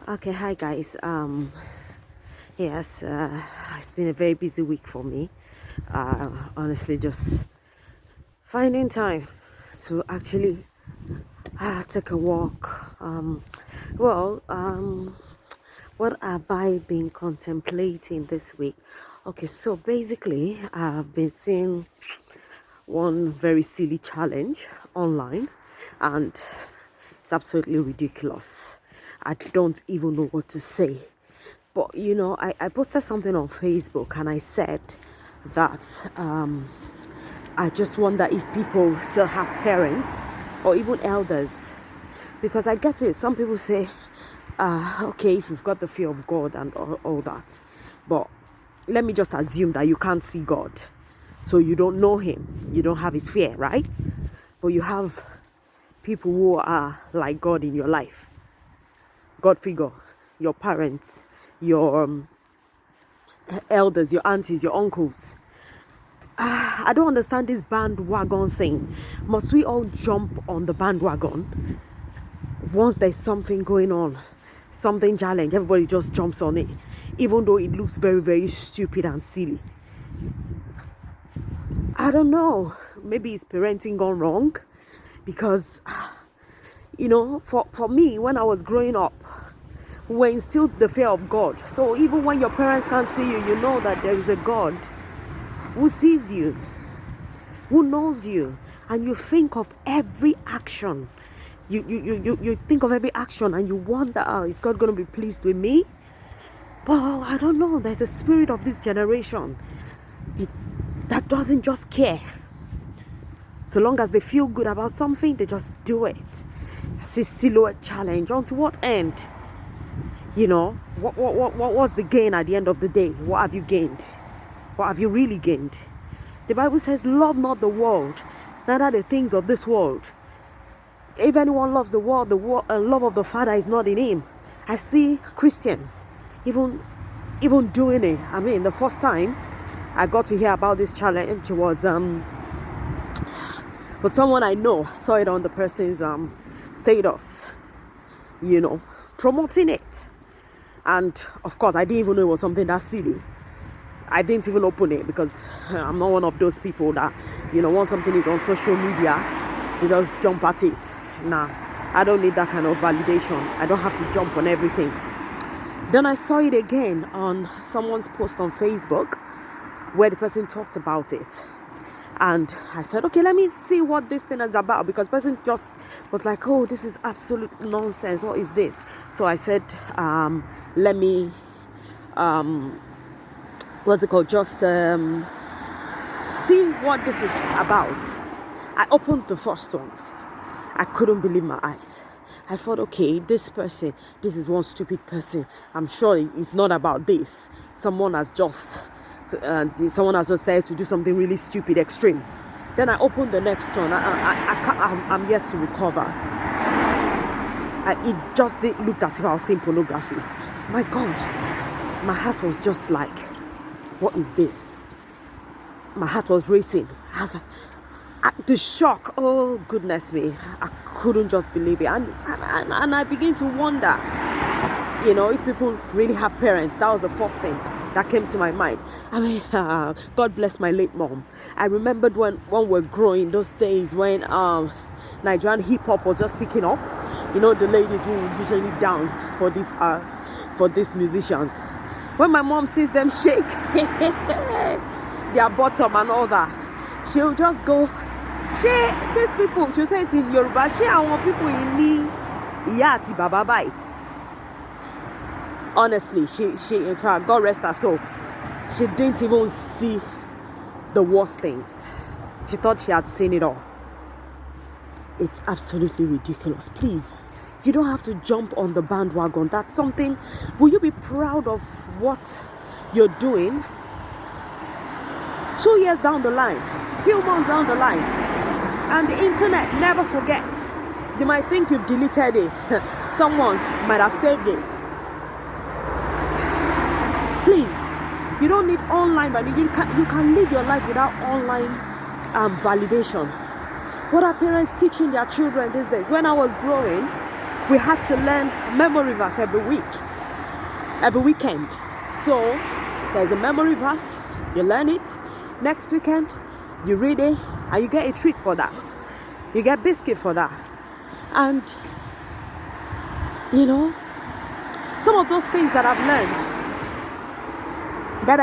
Okay, hi guys. Yes, it's been a very busy week for me. Honestly, just finding time to actually take a walk. What have I been contemplating this week? Okay, so basically, I've been seeing one very silly challenge online, and it's absolutely ridiculous. I don't even know what to say. But I posted something on Facebook and I said that I just wonder if people still have parents or even elders. Because I get it. Some people say, okay, if you've got the fear of God and all that. But let me just assume that you can't see God. So you don't know him. You don't have his fear, right? But you have people who are like God in your life. God figure, your parents, your elders, your aunties, your uncles. I don't understand this bandwagon thing. Must we all jump on the bandwagon once there's something going on, something challenge? Everybody just jumps on it, even though it looks very, very stupid and silly. I don't know. Maybe it's parenting gone wrong, because for me, when I was growing up, we were instilled the fear of God. So even when your parents can't see you, you know that there is a God who sees you, who knows you, and you think of every action. You think of every action and you wonder, is God going to be pleased with me? But I don't know. There's a spirit of this generation that doesn't just care. So long as they feel good about something, they just do it. It's a silhouette challenge. On to what end? What's the gain at the end of the day? What have you gained? What have you really gained? The Bible says, love not the world, neither the things of this world. If anyone loves the world, love of the Father is not in him. I see Christians even doing it. I mean, the first time I got to hear about this challenge was someone I know saw it on the person's status, promoting it. And of course, I didn't even know it was something that silly. I didn't even open it because I'm not one of those people that, once something is on social media, they just jump at it. Nah, I don't need that kind of validation. I don't have to jump on everything. Then I saw it again on someone's post on Facebook where the person talked about it. And I said, okay, let me see what this thing is about, because the person just was like, oh, this is absolute nonsense. What is this? So I said, let me, just see what this is about. I opened the first one. I couldn't believe my eyes. I thought, okay, this is one stupid person. I'm sure it's not about this. Someone has just started to do something really stupid, extreme. Then I opened the next one. I'm yet to recover. It just looked as if I was seeing pornography. My God, my heart was just like, what is this? My heart was racing. The shock, oh goodness me, I couldn't just believe it. And I began to wonder, if people really have parents. That was the first thing that came to my mind. I mean, God bless my late mom. I remembered when we were growing, those days when Nigerian hip-hop was just picking up. The ladies who would usually dance for these musicians. When my mom sees them shake their bottom and all that, she'll just go, these people, she'll say it in Yoruba, I want people in me, ìyá àti bàbá báyìí. Honestly, she in fact, God rest her soul, she didn't even see the worst things. She thought she had seen it all. It's absolutely ridiculous. Please, you don't have to jump on the bandwagon. That's something. Will you be proud of what you're doing 2 years down the line, few months down the line? And the internet never forgets. You might think you've deleted it. Someone might have saved it. Please, you don't need online validation. You can live your life without online validation. What are parents teaching their children these days? When I was growing, we had to learn memory verse every weekend. So there's a memory verse, you learn it. Next weekend, you read it, and you get a treat for that. You get biscuit for that. And, some of those things that I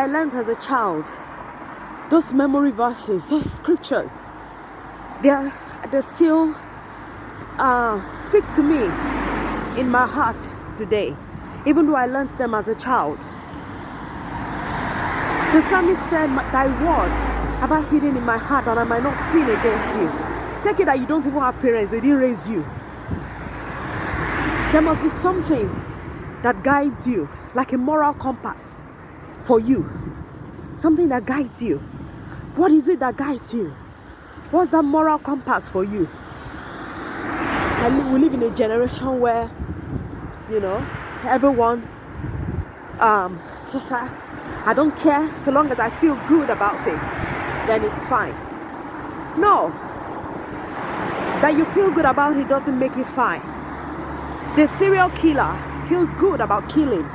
learned as a child, those memory verses, those scriptures, they still speak to me in my heart today, even though I learned them as a child. The psalmist said, thy word have I hidden in my heart that I might not sin against you. Take it that you don't even have parents, they didn't raise you. There must be something that guides you, like a moral compass for you. Something that guides you. What is it that guides you? What's that moral compass for you? We live in a generation where, everyone, I don't care, so long as I feel good about it, then it's fine. No. That you feel good about it doesn't make it fine. The serial killer feels good about killing.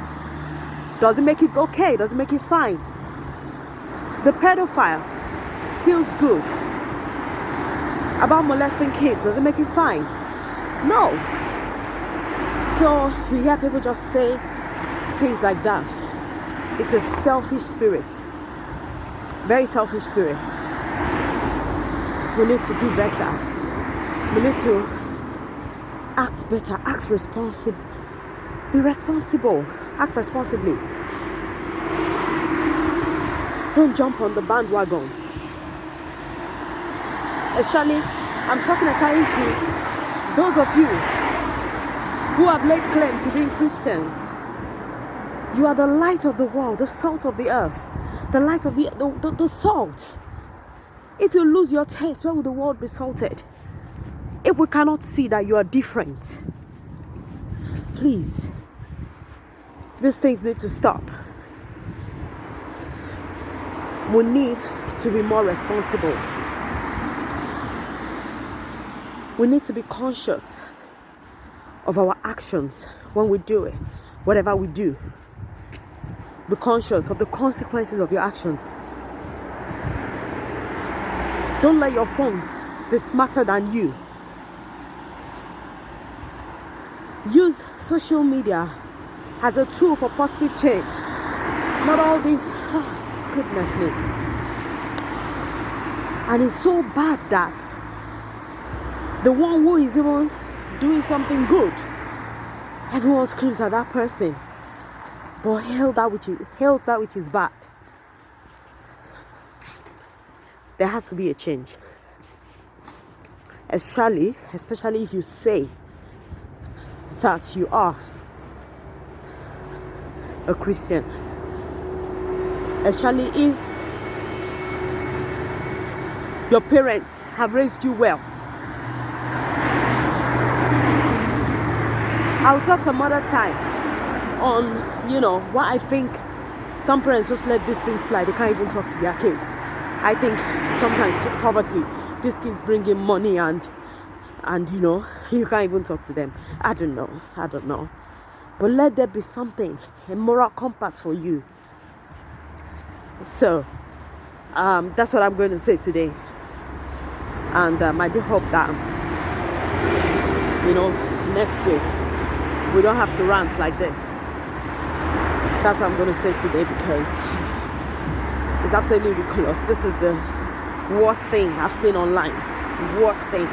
Doesn't make it okay, doesn't make it fine. The pedophile feels good about molesting kids, doesn't make it fine. No. So you hear people just say things like that. It's a selfish spirit. Very selfish spirit. We need to do better. We need to act better, act responsible. Be responsible, act responsibly. Don't jump on the bandwagon. I'm talking especially to those of you who have laid claim to being Christians. You are the light of the world, the salt of the earth, the light of the salt. If you lose your taste, where will the world be salted? If we cannot see that you are different, please, these things need to stop. We need to be more responsible. We need to be conscious of our actions when we do it, whatever we do. Be conscious of the consequences of your actions. Don't let your phones be smarter than you. Use social media as a tool for positive change. Not all this, goodness me. And it's so bad that the one who is even doing something good, everyone screams at that person, but hails that which is bad. There has to be a change. Especially if you say that you are a Christian. Especially if your parents have raised you well. I'll talk some other time on, why I think some parents just let these things slide. They can't even talk to their kids. I think sometimes poverty, these kids bring in money and you can't even talk to them. I don't know. But let there be something, a moral compass for you. So, that's what I'm going to say today. And I do hope that, next week, we don't have to rant like this. That's what I'm going to say today, because it's absolutely ridiculous. This is the worst thing I've seen online. Worst thing.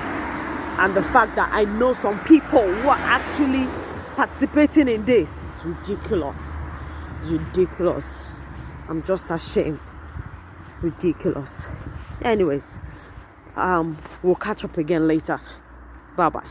And the fact that I know some people who are actually participating in this is ridiculous. It's ridiculous. I'm just ashamed. Ridiculous. Anyways, we'll catch up again later. Bye-bye.